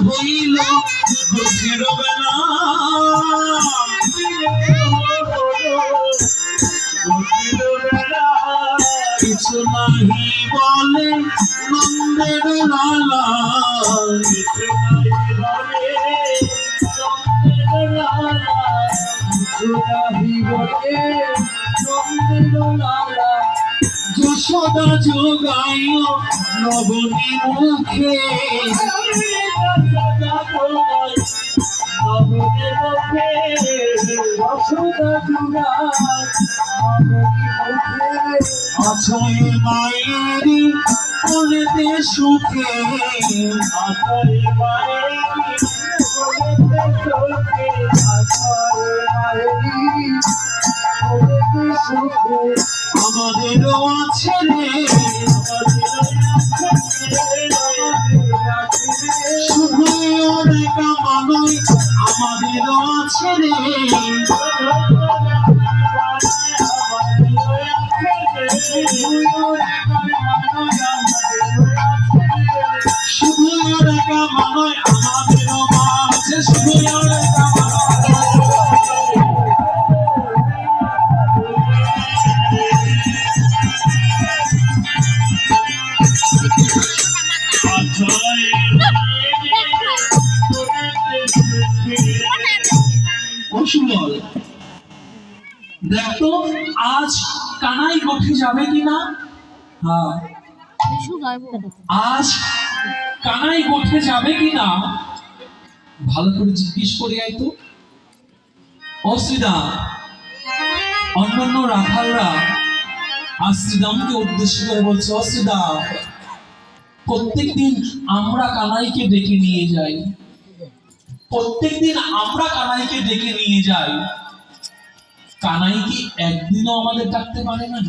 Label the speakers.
Speaker 1: হইল গোছের বেলা কিছু নাহি বলে নন্দের লালা কিছু নাহি বলে নন্দের লালা যশোদা যোগায় নবনী মুখে আছয় মায়েরি কোলেতে সুখে আছয় মায়েরি কোলেতে সুখে আমাদেরও আছে রে শুধু ওরে কামানই আমাদেরও আছে রে শুধু ওরে কামানই আমাদেরও আছে শুধু ওরে দেখো আজ কানাই গোঠে যাবে কিনা হ্যাঁ আজ কানাই গোঠে যাবে কিনা ভালো করে জিজ্ঞেস করে আই তো শ্রীদাম অন্যান্য রাখালরা আজ শ্রীদামকে উদ্দেশ্য করে বলছে শ্রীদাম প্রত্যেকদিন আমরা কানাইকে ডেকে নিয়ে যাই প্রত্যেকদিন আমরা কানাইকে ডেকে নিয়ে যাই কানাই কি একদিনও আমাদের ডাকতে পারে না